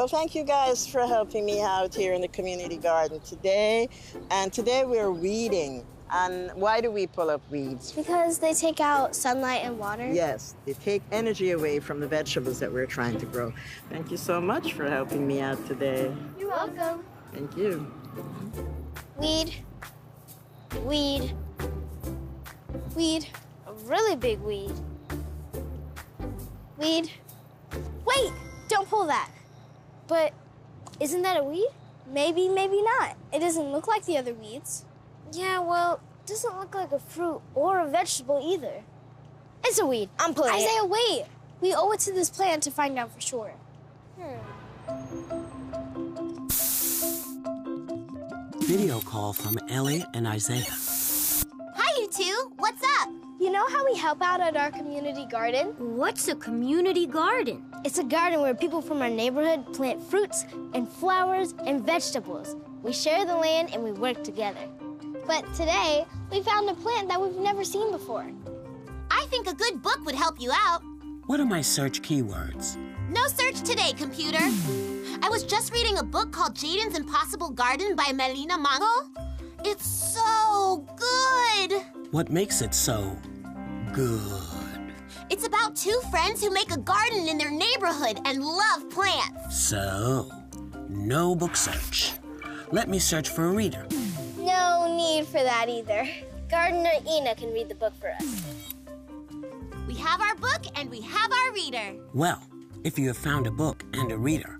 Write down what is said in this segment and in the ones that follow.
Well, thank you guys for helping me out here in the community garden today. And today we're weeding. And why do we pull up weeds? Because they take out sunlight and water. Yes, they take energy away from the vegetables that we're trying to grow. Thank you so much for helping me out today. You're welcome. Thank you. Weed. Weed. Weed. A really big weed. Weed. Wait! Don't pull that. But isn't that a weed? Maybe, maybe not. It doesn't look like the other weeds. Yeah, well, it doesn't look like a fruit or a vegetable either. It's a weed. I'm pulling it. Isaiah, wait. We owe it to this plant to find out for sure. Video call from Ellie and Isaiah. Hi, you two. What's up? You know how we help out at our community garden? What's a community garden? It's a garden where people from our neighborhood plant fruits and flowers and vegetables. We share the land and we work together. But today, we found a plant that we've never seen before. I think a good book would help you out. What are my search keywords? No search today, computer. I was just reading a book called Jayden's Impossible Garden by Mélina Mangal. It's so good. What makes it so good? It's about two friends who make a garden in their neighborhood and love plants. So, no book search. Let me search for a reader. No need for that either. Gardener Ena can read the book for us. We have our book and we have our reader. Well, if you have found a book and a reader,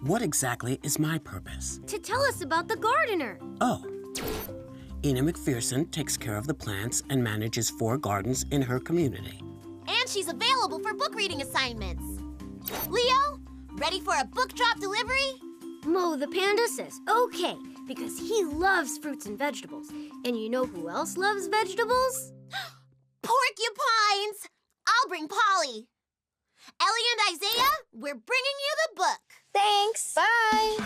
what exactly is my purpose? To tell us about the gardener. Oh. Ena McPherson takes care of the plants and manages 4 gardens in her community. And she's available for book reading assignments. Leo, ready for a book drop delivery? Mo the panda says okay, because he loves fruits and vegetables. And you know who else loves vegetables? Porcupines! I'll bring Polly. Ellie and Isaiah, we're bringing you the book. Thanks. Bye.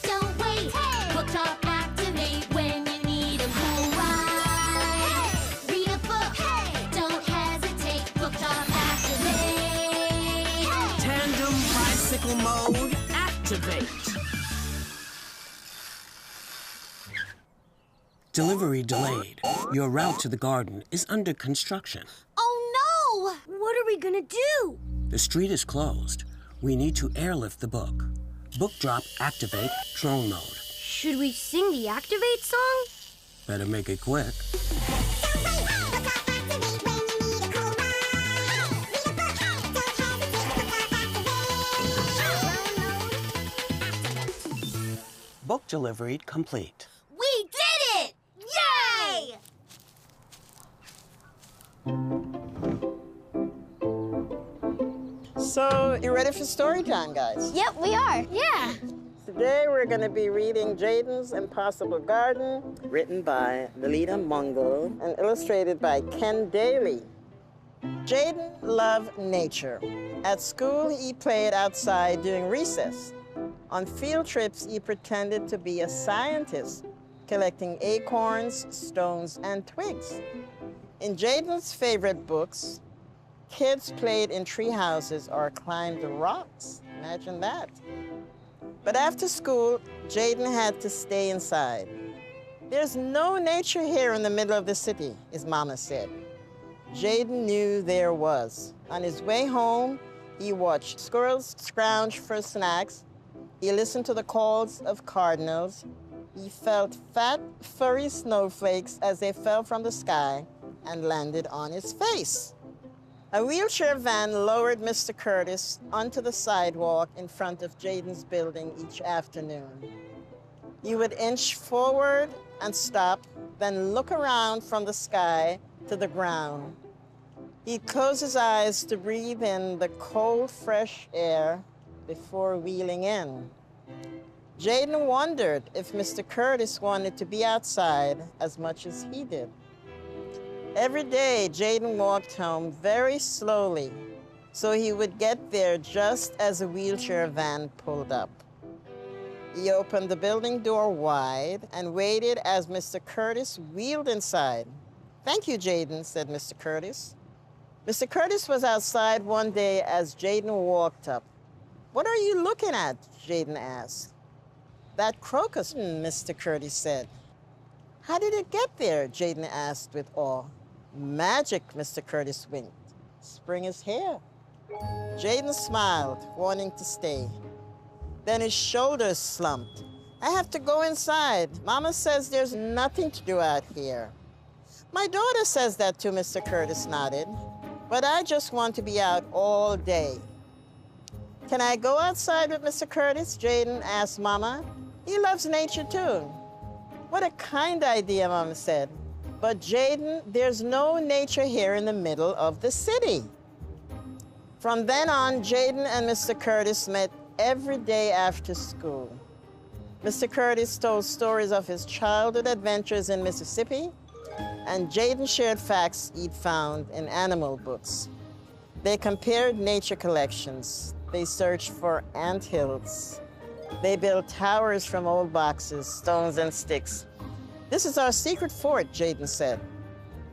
Don't wait. Hey. Book drop activate when you need a cool ride. Hey. Read a book. Hey. Don't hesitate. Book drop activate. Hey. Tandem bicycle mode activate. Delivery delayed. Your route to the garden is under construction. Oh, no! What are we gonna do? The street is closed. We need to airlift the book. Book drop activate drone mode. Should we sing the activate song? Better make it quick. Book delivery complete. We did it! Yay! So, you ready for story time, guys? Yep, we are. Yeah. Today we're going to be reading Jayden's Impossible Garden, written by Mélina Mangal and illustrated by Ken Daly. Jayden loved nature. At school, he played outside during recess. On field trips, he pretended to be a scientist, collecting acorns, stones, and twigs. In Jayden's favorite books, kids played in tree houses or climbed rocks. Imagine that. But after school, Jayden had to stay inside. There's no nature here in the middle of the city, his mama said. Jayden knew there was. On his way home, he watched squirrels scrounge for snacks. He listened to the calls of cardinals. He felt fat, furry snowflakes as they fell from the sky and landed on his face. A wheelchair van lowered Mr. Curtis onto the sidewalk in front of Jayden's building each afternoon. He would inch forward and stop, then look around from the sky to the ground. He'd close his eyes to breathe in the cold, fresh air before wheeling in. Jayden wondered if Mr. Curtis wanted to be outside as much as he did. Every day, Jayden walked home very slowly, so he would get there just as a wheelchair van pulled up. He opened the building door wide and waited as Mr. Curtis wheeled inside. "Thank you, Jayden," said Mr. Curtis. Mr. Curtis was outside one day as Jayden walked up. What are you looking at? Jayden asked. That crocus, Mr. Curtis said. How did it get there? Jayden asked with awe. Magic, Mr. Curtis winked. Spring is here. Jayden smiled, wanting to stay. Then his shoulders slumped. I have to go inside. Mama says there's nothing to do out here. My daughter says that too, Mr. Curtis nodded. But I just want to be out all day. Can I go outside with Mr. Curtis? Jayden asked Mama. He loves nature too. What a kind idea, Mama said. But Jayden, there's no nature here in the middle of the city. From then on, Jayden and Mr. Curtis met every day after school. Mr. Curtis told stories of his childhood adventures in Mississippi, and Jayden shared facts he'd found in animal books. They compared nature collections. They searched for anthills. They built towers from old boxes, stones, and sticks. This is our secret fort, Jayden said.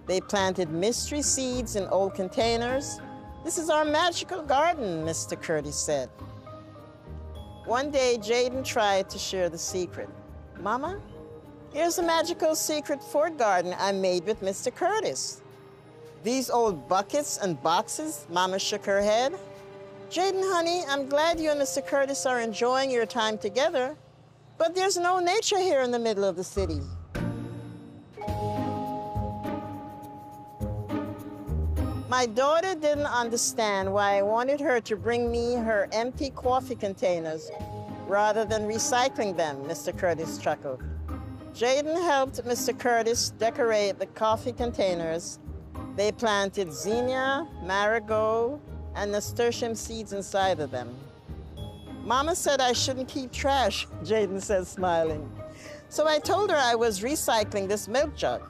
They planted mystery seeds in old containers. This is our magical garden, Mr. Curtis said. One day, Jayden tried to share the secret. Mama, here's a magical secret fort garden I made with Mr. Curtis. These old buckets and boxes, Mama shook her head. Jayden, honey, I'm glad you and Mr. Curtis are enjoying your time together, but there's no nature here in the middle of the city. My daughter didn't understand why I wanted her to bring me her empty coffee containers rather than recycling them, Mr. Curtis chuckled. Jayden helped Mr. Curtis decorate the coffee containers. They planted zinnia, marigold, and nasturtium seeds inside of them. Mama said I shouldn't keep trash, Jayden said, smiling. So I told her I was recycling this milk jug.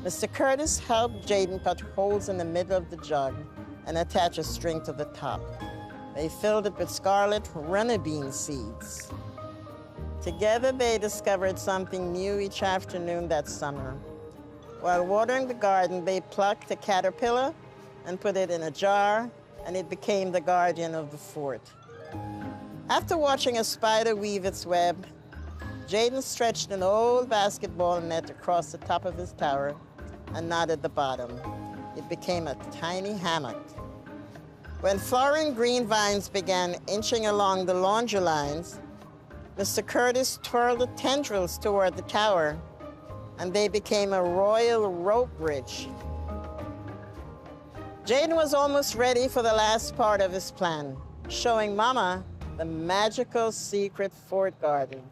Mr. Curtis helped Jayden cut holes in the middle of the jug and attach a string to the top. They filled it with scarlet runner bean seeds. Together, they discovered something new each afternoon that summer. While watering the garden, they plucked a caterpillar and put it in a jar, and it became the guardian of the fort. After watching a spider weave its web, Jayden stretched an old basketball net across the top of his tower and knotted the bottom. It became a tiny hammock. When flowering green vines began inching along the laundry lines, Mr. Curtis twirled the tendrils toward the tower, and they became a royal rope bridge. Jayden was almost ready for the last part of his plan, showing Mama the magical secret fort garden.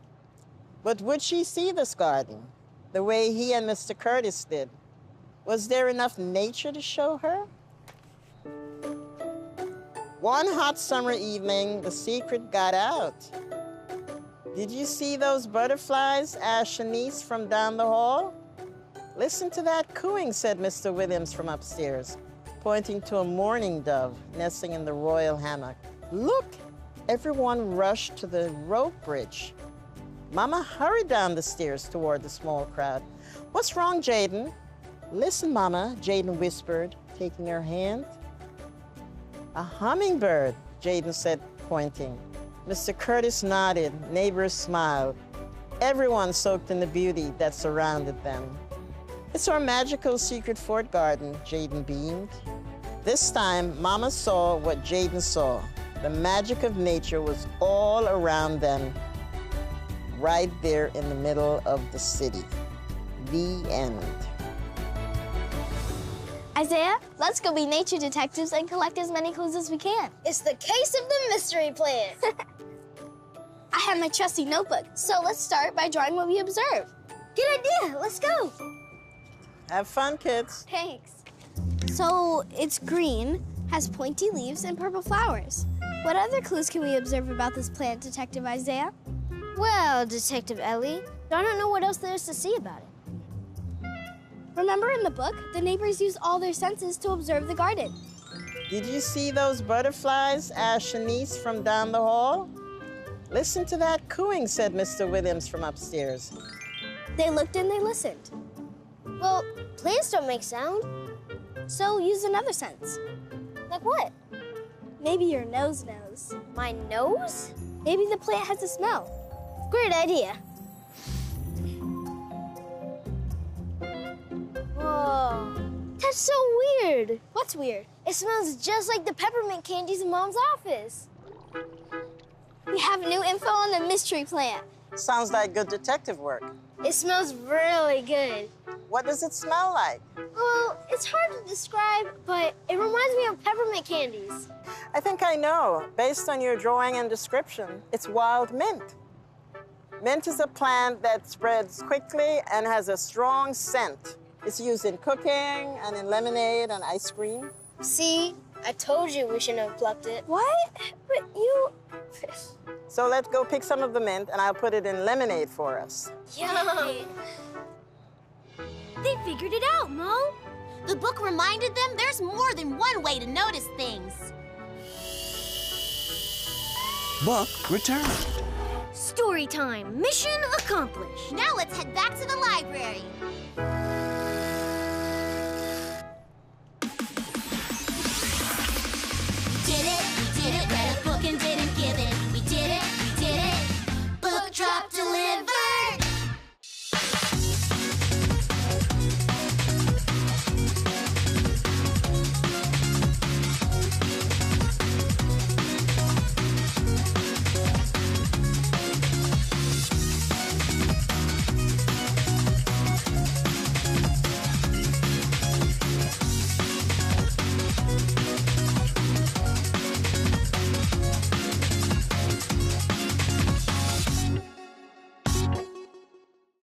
But would she see this garden the way he and Mr. Curtis did? Was there enough nature to show her? One hot summer evening, the secret got out. Did you see those butterflies? asked Shanice from down the hall. Listen to that cooing, said Mr. Williams from upstairs, pointing to a mourning dove nesting in the royal hammock. Look! Everyone rushed to the rope bridge. Mama hurried down the stairs toward the small crowd. What's wrong, Jayden? Listen, Mama, Jayden whispered, taking her hand. A hummingbird, Jayden said, pointing. Mr. Curtis nodded, neighbors smiled. Everyone soaked in the beauty that surrounded them. It's our magical secret fort garden, Jayden beamed. This time, Mama saw what Jayden saw. The magic of nature was all around them, right there in the middle of the city. The end. Isaiah, let's go be nature detectives and collect as many clues as we can. It's the case of the mystery plant. I have my trusty notebook, so let's start by drawing what we observe. Good idea. Let's go. Have fun, kids. Thanks. So it's green, has pointy leaves and purple flowers. What other clues can we observe about this plant, Detective Isaiah? Well, Detective Ellie, I don't know what else there is to see about it. Remember in the book, the neighbors used all their senses to observe the garden. Did you see those butterflies? asked Shanice from down the hall. Listen to that cooing, said Mr. Williams from upstairs. They looked and they listened. Well, plants don't make sound. So use another sense. Like what? Maybe your nose knows. My nose? Maybe the plant has a smell. Great idea. Whoa. That's so weird. What's weird? It smells just like the peppermint candies in Mom's office. We have new info on the mystery plant. Sounds like good detective work. It smells really good. What does it smell like? Well, it's hard to describe, but it reminds me of peppermint candies. I think I know. Based on your drawing and description, it's wild mint. Mint is a plant that spreads quickly and has a strong scent. It's used in cooking and in lemonade and ice cream. See? I told you we shouldn't have plucked it. What? But you... So let's go pick some of the mint and I'll put it in lemonade for us. Yum! They figured it out, Mo. The book reminded them there's more than one way to notice things. Book returned. Story time. Mission accomplished. Now let's head back to the library.